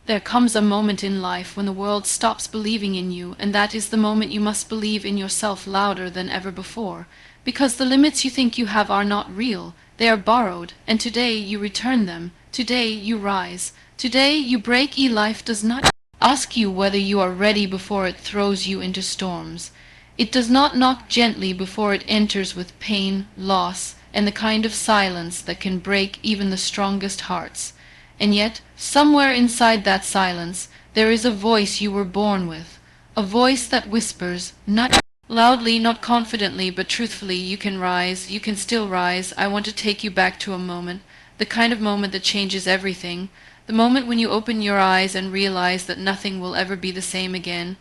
There comes a moment in life when the world stops believing in you, and that is the moment you must believe in yourself louder than ever before, because the limits you think you have are not real, they are borrowed, and today you return them, today you rise, today you break. Life does not ask you whether you are ready before it throws you into storms. It does not knock gently before it enters with pain, loss, and the kind of silence that can break even the strongest hearts. And yet, somewhere inside that silence, there is a voice you were born with, a voice that whispers, not loudly, not confidently, but truthfully, you can rise, you can still rise. I want to take you back to a moment, the kind of moment that changes everything, the moment when you open your eyes and realize that nothing will ever be the same again,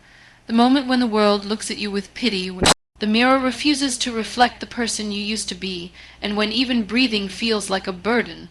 the moment when the world looks at you with pity, when the mirror refuses to reflect the person you used to be, and when even breathing feels like a burden.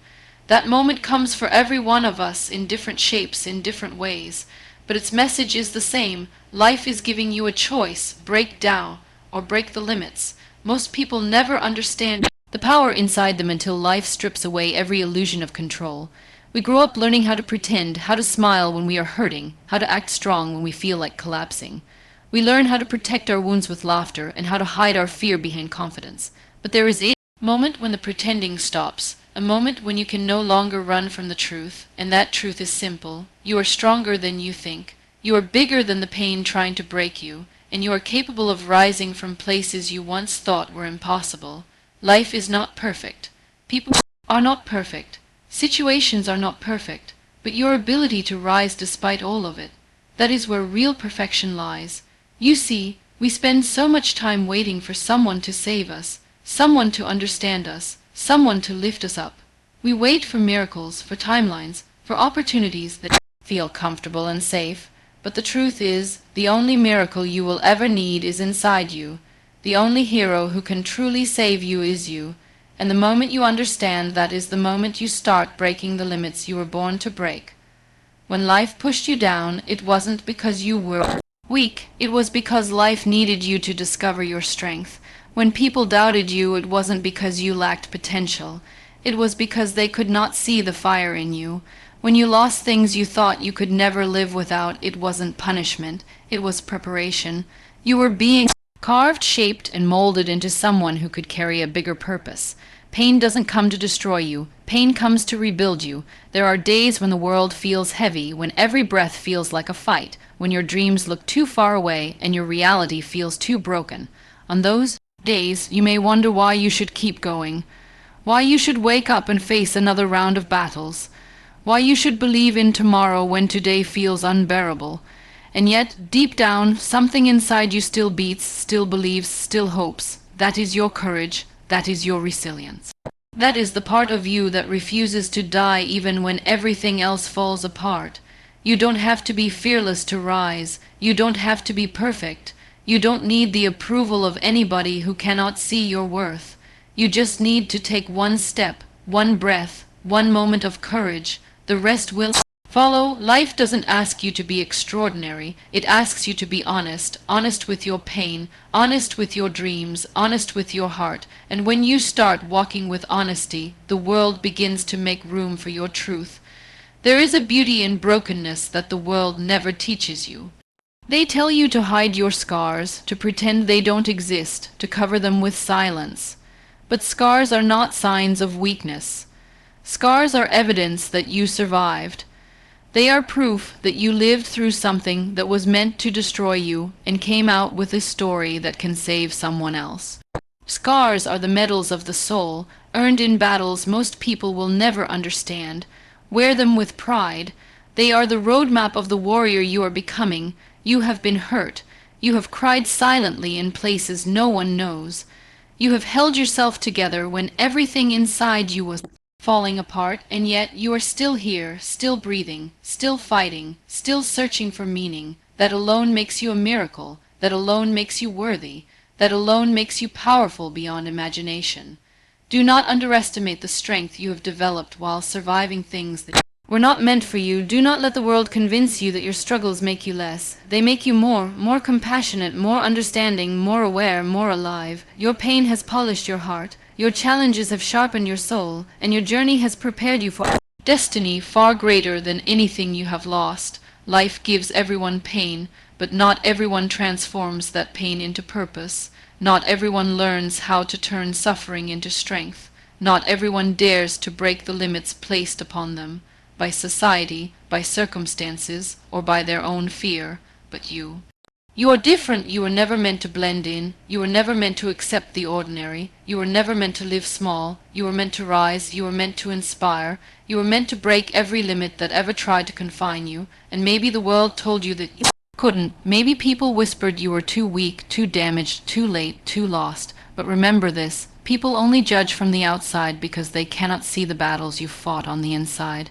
That moment comes for every one of us in different shapes, in different ways, but its message is the same. Life is giving you a choice: break down or break the limits. Most people never understand the power inside them until life strips away every illusion of control. We grow up learning how to pretend, how to smile when we are hurting, how to act strong when we feel like collapsing. We learn how to protect our wounds with laughter and how to hide our fear behind confidence. But there is a moment when the pretending stops. A moment when you can no longer run from the truth, and that truth is simple. You are stronger than you think. You are bigger than the pain trying to break you, and you are capable of rising from places you once thought were impossible. Life is not perfect. People are not perfect. Situations are not perfect. But your ability to rise despite all of it, that is where real perfection lies. You see, we spend so much time waiting for someone to save us, someone to understand us, someone to lift us up. We wait for miracles, for timelines, for opportunities that feel comfortable and safe. But the truth is, the only miracle you will ever need is inside you. The only hero who can truly save you is you. And the moment you understand that is the moment you start breaking the limits you were born to break. When life pushed you down, it wasn't because you were weak, it was because life needed you to discover your strength. When people doubted you, it wasn't because you lacked potential. It was because they could not see the fire in you. When you lost things you thought you could never live without, it wasn't punishment, it was preparation. You were being carved, shaped, and molded into someone who could carry a bigger purpose. Pain doesn't come to destroy you. Pain comes to rebuild you. There are days when the world feels heavy, when every breath feels like a fight, when your dreams look too far away and your reality feels too broken. On those days, you may wonder why you should keep going, why you should wake up and face another round of battles, why you should believe in tomorrow when today feels unbearable. And yet, deep down, something inside you still beats, still believes, still hopes. That is your courage, that is your resilience. That is the part of you that refuses to die even when everything else falls apart. You don't have to be fearless to rise. You don't have to be perfect. You don't need the approval of anybody who cannot see your worth. You just need to take one step, one breath, one moment of courage. The rest will follow. Life doesn't ask you to be extraordinary. It asks you to be honest, honest with your pain, honest with your dreams, honest with your heart. And when you start walking with honesty, the world begins to make room for your truth. There is a beauty in brokenness that the world never teaches you. They tell you to hide your scars, to pretend they don't exist, to cover them with silence. But scars are not signs of weakness. Scars are evidence that you survived. They are proof that you lived through something that was meant to destroy you and came out with a story that can save someone else. Scars are the medals of the soul, earned in battles most people will never understand. Wear them with pride. They are the roadmap of the warrior you are becoming. You have been hurt. You have cried silently in places no one knows. You have held yourself together when everything inside you was falling apart, and yet you are still here, still breathing, still fighting, still searching for meaning. That alone makes you a miracle. That alone makes you worthy. That alone makes you powerful beyond imagination. Do not underestimate the strength you have developed while surviving things that were not meant for you. Do not let the world convince you that your struggles make you less. They make you more compassionate, more understanding, more aware, more alive. Your pain has polished your heart. Your challenges have sharpened your soul, and your journey has prepared you for Destiny far greater than anything you have lost. Life gives everyone pain, but not everyone transforms that pain into purpose. Not everyone learns how to turn suffering into strength. Not everyone dares to break the limits placed upon them by society, by circumstances, or by their own fear, but you. You are different. You were never meant to blend in. You were never meant to accept the ordinary. You were never meant to live small. You were meant to rise. You were meant to inspire. You were meant to break every limit that ever tried to confine you. And maybe the world told you that you couldn't. Maybe people whispered you were too weak, too damaged, too late, too lost. But remember this, people only judge from the outside because they cannot see the battles you fought on the inside.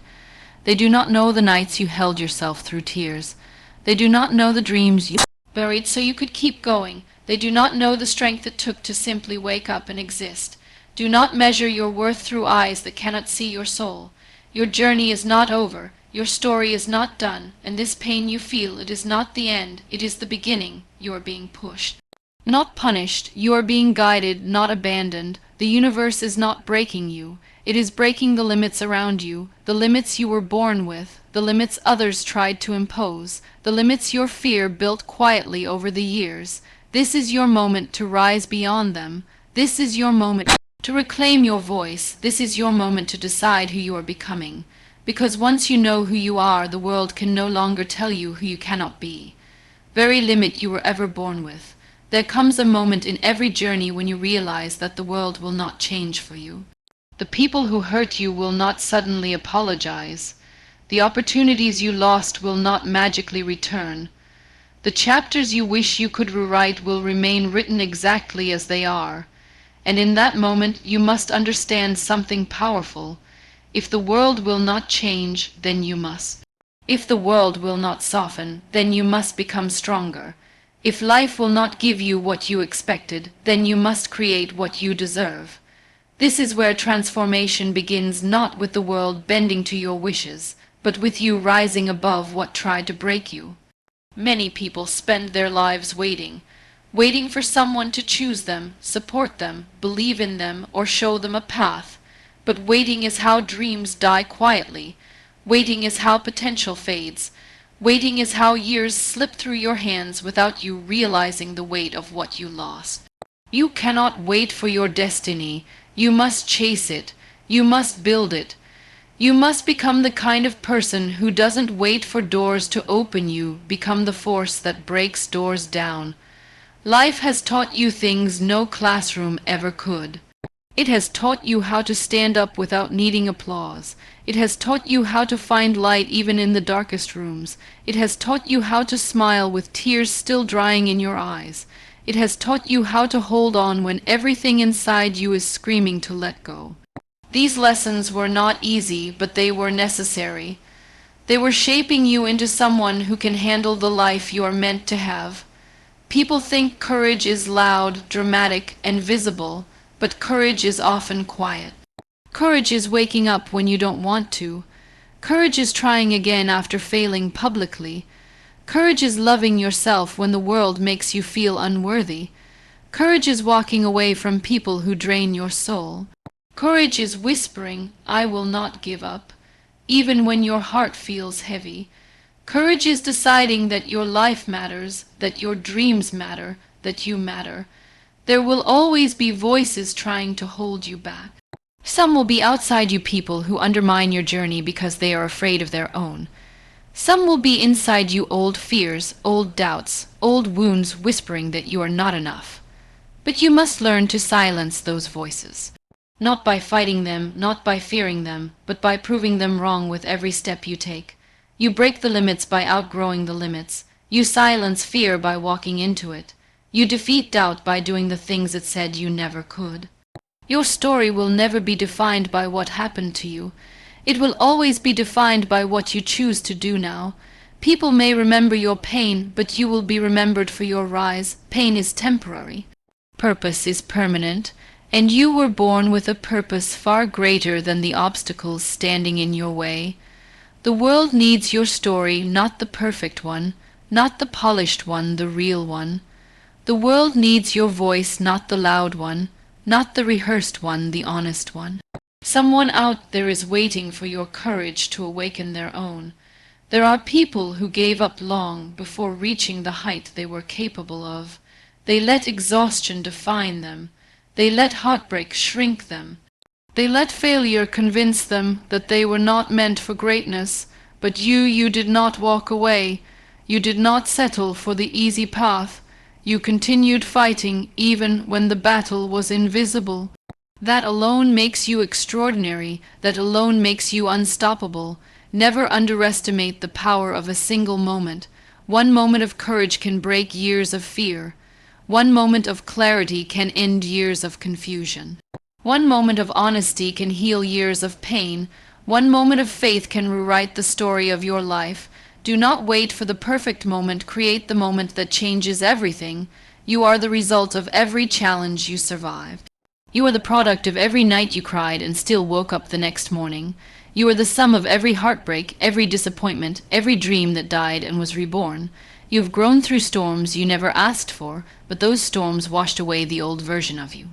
They do not know the nights you held yourself through tears. They do not know the dreams you buried so you could keep going. They do not know the strength it took to simply wake up and exist. Do not measure your worth through eyes that cannot see your soul. Your journey is not over. Your story is not done. And this pain you feel, it is not the end. It is the beginning. You are being pushed, not punished. You are being guided, not abandoned. The universe is not breaking you. It is breaking the limits around you, the limits you were born with, the limits others tried to impose, the limits your fear built quietly over the years. This is your moment to rise beyond them. This is your moment to reclaim your voice. This is your moment to decide who you are becoming. Because once you know who you are, the world can no longer tell you who you cannot be. Very limit you were ever born with. There comes a moment in every journey when you realize that the world will not change for you. The people who hurt you will not suddenly apologize. The opportunities you lost will not magically return. The chapters you wish you could rewrite will remain written exactly as they are. And in that moment you must understand something powerful. If the world will not change, then you must. If the world will not soften, then you must become stronger. If life will not give you what you expected, then you must create what you deserve. This is where transformation begins, not with the world bending to your wishes, but with you rising above what tried to break you. Many people spend their lives waiting for someone to choose them, support them, believe in them, or show them a path. But waiting is how dreams die quietly. Waiting is how potential fades. Waiting is how years slip through your hands without you realizing the weight of what you lost. You cannot wait for your destiny. You must chase it. You must build it. You must become the kind of person who doesn't wait for doors to open you, become the force that breaks doors down. Life has taught you things no classroom ever could. It has taught you how to stand up without needing applause. It has taught you how to find light even in the darkest rooms. It has taught you how to smile with tears still drying in your eyes. It has taught you how to hold on when everything inside you is screaming to let go. These lessons were not easy, but they were necessary. They were shaping you into someone who can handle the life you are meant to have. People think courage is loud, dramatic, and visible, but courage is often quiet. Courage is waking up when you don't want to. Courage is trying again after failing publicly. Courage is loving yourself when the world makes you feel unworthy. Courage is walking away from people who drain your soul. Courage is whispering, "I will not give up," even when your heart feels heavy. Courage is deciding that your life matters, that your dreams matter, that you matter. There will always be voices trying to hold you back. Some will be outside you, people who undermine your journey because they are afraid of their own. Some will be inside you, old fears, old doubts, old wounds whispering that you are not enough. But you must learn to silence those voices. Not by fighting them, not by fearing them, but by proving them wrong with every step you take. You break the limits by outgrowing the limits. You silence fear by walking into it. You defeat doubt by doing the things it said you never could. Your story will never be defined by what happened to you. It will always be defined by what you choose to do now. People may remember your pain, but you will be remembered for your rise. Pain is temporary. Purpose is permanent. And you were born with a purpose far greater than the obstacles standing in your way. The world needs your story, not the perfect one, not the polished one, the real one. The world needs your voice, not the loud one, not the rehearsed one, the honest one. Someone out there is waiting for your courage to awaken their own. There are people who gave up long before reaching the height they were capable of. They let exhaustion define them. They let heartbreak shrink them. They let failure convince them that they were not meant for greatness. But you did not walk away. You did not settle for the easy path. You continued fighting even when the battle was invisible. That alone makes you extraordinary. That alone makes you unstoppable. Never underestimate the power of a single moment. One moment of courage can break years of fear. One moment of clarity can end years of confusion. One moment of honesty can heal years of pain. One moment of faith can rewrite the story of your life. Do not wait for the perfect moment. Create the moment that changes everything. You are the result of every challenge you survived. You are the product of every night you cried and still woke up the next morning. You are the sum of every heartbreak, every disappointment, every dream that died and was reborn. You have grown through storms you never asked for, but those storms washed away the old version of you.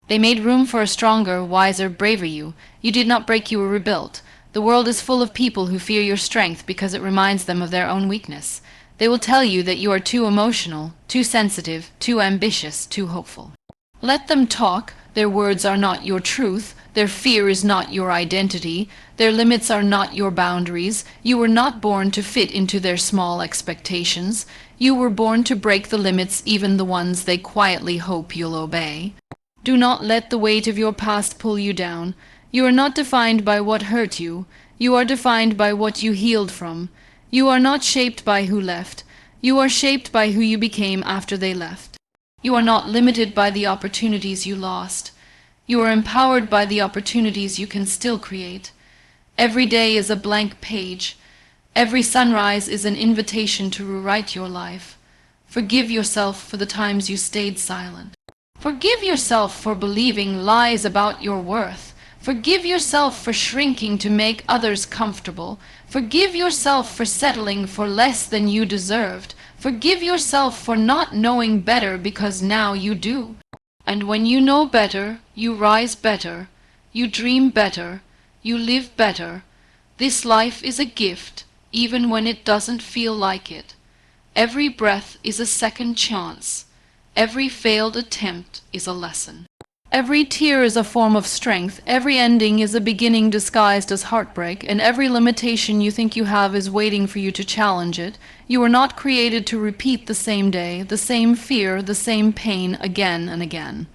They made room for a stronger, wiser, braver you. You did not break, you were rebuilt. The world is full of people who fear your strength because it reminds them of their own weakness. They will tell you that you are too emotional, too sensitive, too ambitious, too hopeful. Let them talk. Their words are not your truth. Their fear is not your identity. Their limits are not your boundaries. You were not born to fit into their small expectations. You were born to break the limits, even the ones they quietly hope you'll obey. Do not let the weight of your past pull you down. You are not defined by what hurt you. You are defined by what you healed from. You are not shaped by who left. You are shaped by who you became after they left. You are not limited by the opportunities you lost. You are empowered by the opportunities you can still create. Every day is a blank page. Every sunrise is an invitation to rewrite your life. Forgive yourself for the times you stayed silent. Forgive yourself for believing lies about your worth. Forgive yourself for shrinking to make others comfortable. Forgive yourself for settling for less than you deserved. Forgive yourself for not knowing better because now you do. And when you know better, you rise better, you dream better, you live better. This life is a gift, even when it doesn't feel like it. Every breath is a second chance. Every failed attempt is a lesson. Every tear is a form of strength. Every ending is a beginning disguised as heartbreak, and every limitation you think you have is waiting for you to challenge it. You were not created to repeat the same day, the same fear, the same pain again and again.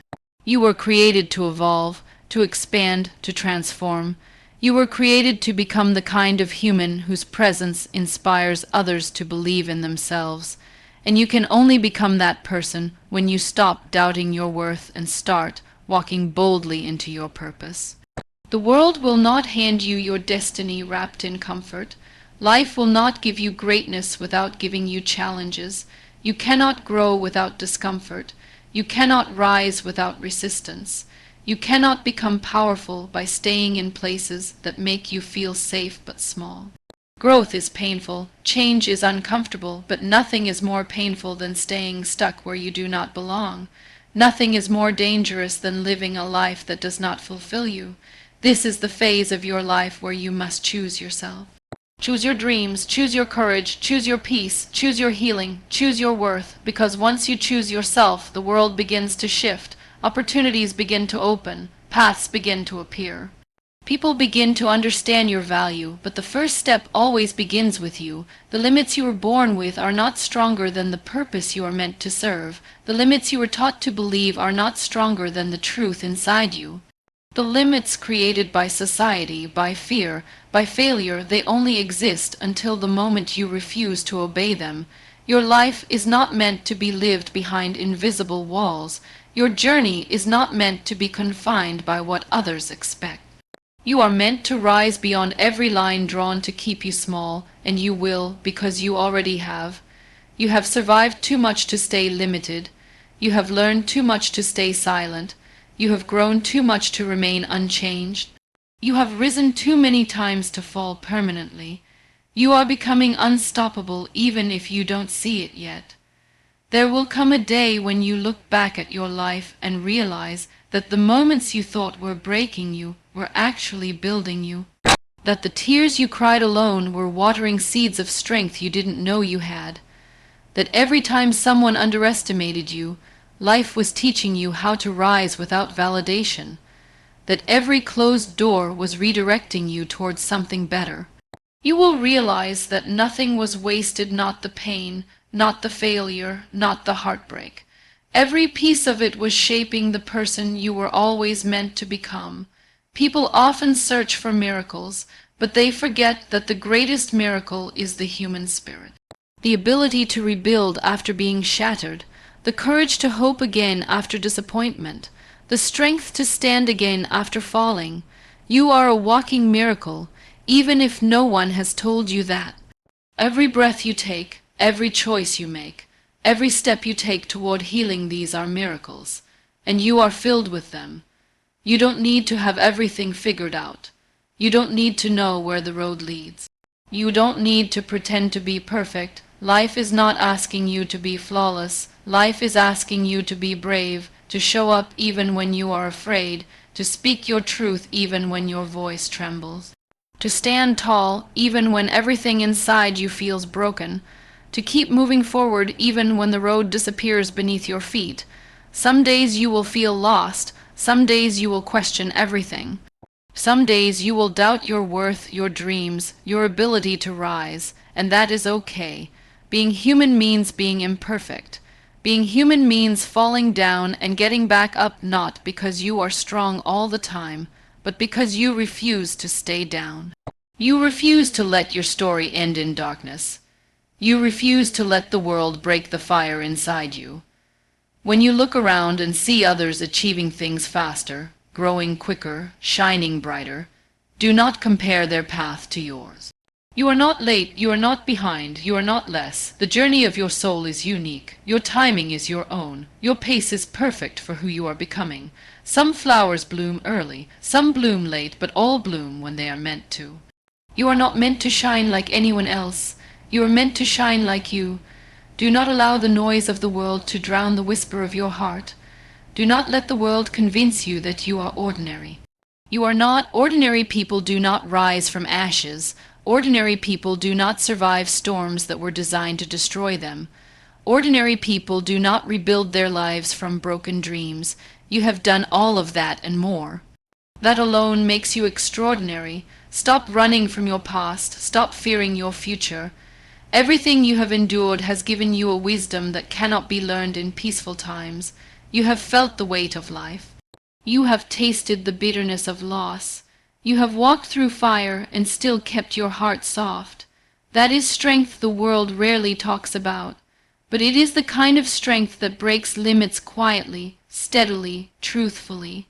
You were created to evolve, to expand, to transform. You were created to become the kind of human whose presence inspires others to believe in themselves. And you can only become that person when you stop doubting your worth and start walking boldly into your purpose. The world will not hand you your destiny wrapped in comfort. Life will not give you greatness without giving you challenges. You cannot grow without discomfort. You cannot rise without resistance. You cannot become powerful by staying in places that make you feel safe but small. Growth is painful, change is uncomfortable, but nothing is more painful than staying stuck where you do not belong. Nothing is more dangerous than living a life that does not fulfill you. This is the phase of your life where you must choose yourself. Choose your dreams, choose your courage, choose your peace, choose your healing, choose your worth, because once you choose yourself, the world begins to shift, opportunities begin to open, paths begin to appear. People begin to understand your value, but the first step always begins with you. The limits you were born with are not stronger than the purpose you are meant to serve. The limits you were taught to believe are not stronger than the truth inside you. The limits created by society, by fear, by failure, they only exist until the moment you refuse to obey them. Your life is not meant to be lived behind invisible walls. Your journey is not meant to be confined by what others expect. You are meant to rise beyond every line drawn to keep you small, and you will, because you already have. You have survived too much to stay limited. You have learned too much to stay silent. You have grown too much to remain unchanged. You have risen too many times to fall permanently. You are becoming unstoppable even if you don't see it yet. There will come a day when you look back at your life and realize that the moments you thought were breaking you were actually building you. That the tears you cried alone were watering seeds of strength you didn't know you had. That every time someone underestimated you, life was teaching you how to rise without validation. That every closed door was redirecting you towards something better. You will realize that nothing was wasted, not the pain, not the failure, not the heartbreak. Every piece of it was shaping the person you were always meant to become. People often search for miracles, but they forget that the greatest miracle is the human spirit. The ability to rebuild after being shattered, the courage to hope again after disappointment, the strength to stand again after falling. You are a walking miracle, even if no one has told you that. Every breath you take, every choice you make, every step you take toward healing, these are miracles, and you are filled with them. You don't need to have everything figured out. You don't need to know where the road leads. You don't need to pretend to be perfect. Life is not asking you to be flawless. Life is asking you to be brave, to show up even when you are afraid, to speak your truth even when your voice trembles, to stand tall even when everything inside you feels broken, to keep moving forward even when the road disappears beneath your feet. Some days you will feel lost. Some days you will question everything. Some days you will doubt your worth, your dreams, your ability to rise, and that is okay. Being human means being imperfect. Being human means falling down and getting back up, not because you are strong all the time, but because you refuse to stay down. You refuse to let your story end in darkness. You refuse to let the world break the fire inside you. When you look around and see others achieving things faster, growing quicker, shining brighter, do not compare their path to yours. You are not late, you are not behind, you are not less. The journey of your soul is unique. Your timing is your own. Your pace is perfect for who you are becoming. Some flowers bloom early, some bloom late, but all bloom when they are meant to. You are not meant to shine like anyone else. You are meant to shine like you. Do not allow the noise of the world to drown the whisper of your heart. Do not let the world convince you that you are ordinary. You are not. Ordinary people do not rise from ashes. Ordinary people do not survive storms that were designed to destroy them. Ordinary people do not rebuild their lives from broken dreams. You have done all of that and more. That alone makes you extraordinary. Stop running from your past. Stop fearing your future. Everything you have endured has given you a wisdom that cannot be learned in peaceful times. You have felt the weight of life. You have tasted the bitterness of loss. You have walked through fire and still kept your heart soft. That is strength the world rarely talks about, but it is the kind of strength that breaks limits quietly, steadily, truthfully.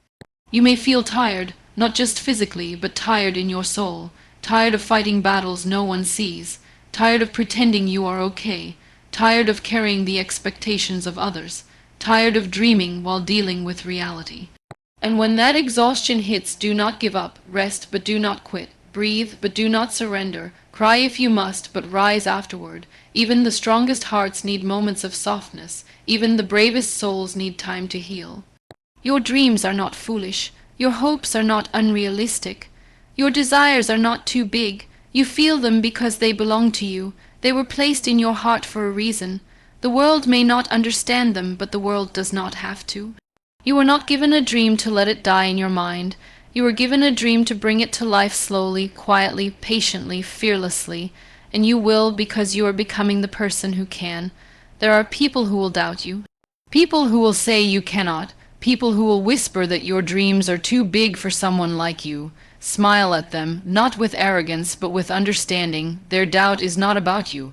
You may feel tired, not just physically, but tired in your soul, tired of fighting battles no one sees, tired of pretending you are okay, tired of carrying the expectations of others, tired of dreaming while dealing with reality. And when that exhaustion hits, do not give up. Rest, but do not quit. Breathe, but do not surrender. Cry if you must, but rise afterward. Even the strongest hearts need moments of softness. Even the bravest souls need time to heal. Your dreams are not foolish. Your hopes are not unrealistic. Your desires are not too big. You feel them because they belong to you. They were placed in your heart for a reason. The world may not understand them, but the world does not have to. You were not given a dream to let it die in your mind. You were given a dream to bring it to life slowly, quietly, patiently, fearlessly, and you will because you are becoming the person who can. There are people who will doubt you, people who will say you cannot, people who will whisper that your dreams are too big for someone like you. Smile at them, not with arrogance, but with understanding. Their doubt is not about you.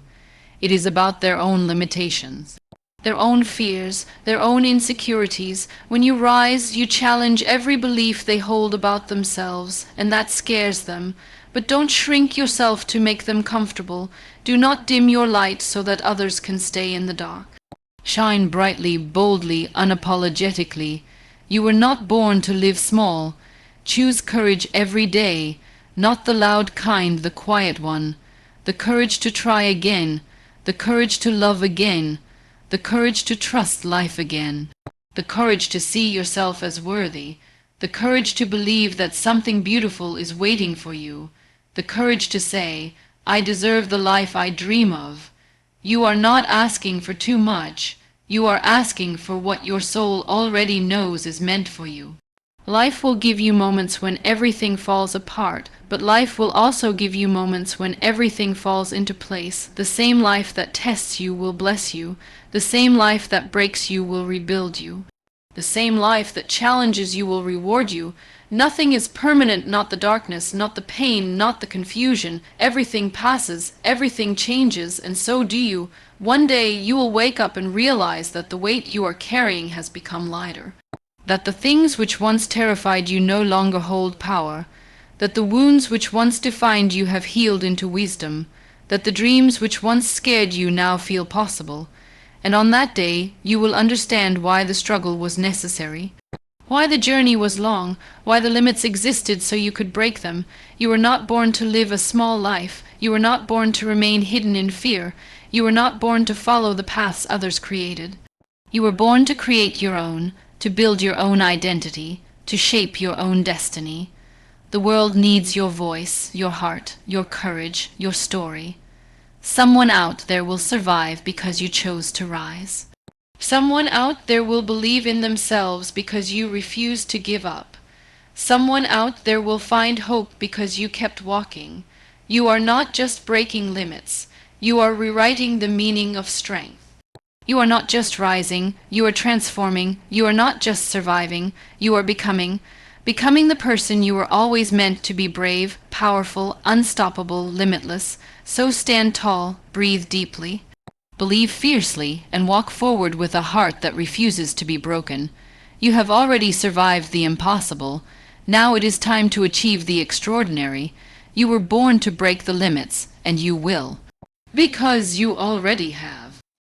It is about their own limitations, their own fears, their own insecurities. When you rise, you challenge every belief they hold about themselves, and that scares them. But don't shrink yourself to make them comfortable. Do not dim your light so that others can stay in the dark. Shine brightly, boldly, unapologetically. You were not born to live small. Choose courage every day, not the loud kind, the quiet one. The courage to try again, the courage to love again, the courage to trust life again, the courage to see yourself as worthy, the courage to believe that something beautiful is waiting for you, the courage to say, "I deserve the life I dream of." You are not asking for too much. You are asking for what your soul already knows is meant for you. Life will give you moments when everything falls apart, but life will also give you moments when everything falls into place. The same life that tests you will bless you. The same life that breaks you will rebuild you. The same life that challenges you will reward you. Nothing is permanent, not the darkness, not the pain, not the confusion. Everything passes, everything changes, and so do you. One day you will wake up and realize that the weight you are carrying has become lighter. That the things which once terrified you no longer hold power, that the wounds which once defined you have healed into wisdom, that the dreams which once scared you now feel possible, and on that day you will understand why the struggle was necessary, why the journey was long, why the limits existed so you could break them. You were not born to live a small life, you were not born to remain hidden in fear, you were not born to follow the paths others created. You were born to create your own, to build your own identity, to shape your own destiny. The world needs your voice, your heart, your courage, your story. Someone out there will survive because you chose to rise. Someone out there will believe in themselves because you refused to give up. Someone out there will find hope because you kept walking. You are not just breaking limits, you are rewriting the meaning of strength. You are not just rising, you are transforming. You are not just surviving, you are becoming the person you were always meant to be: brave, powerful, unstoppable, limitless. So stand tall, breathe deeply, believe fiercely, and walk forward with a heart that refuses to be broken. You have already survived the impossible. Now it is time to achieve the extraordinary. You were born to break the limits, and you will. Because you already have.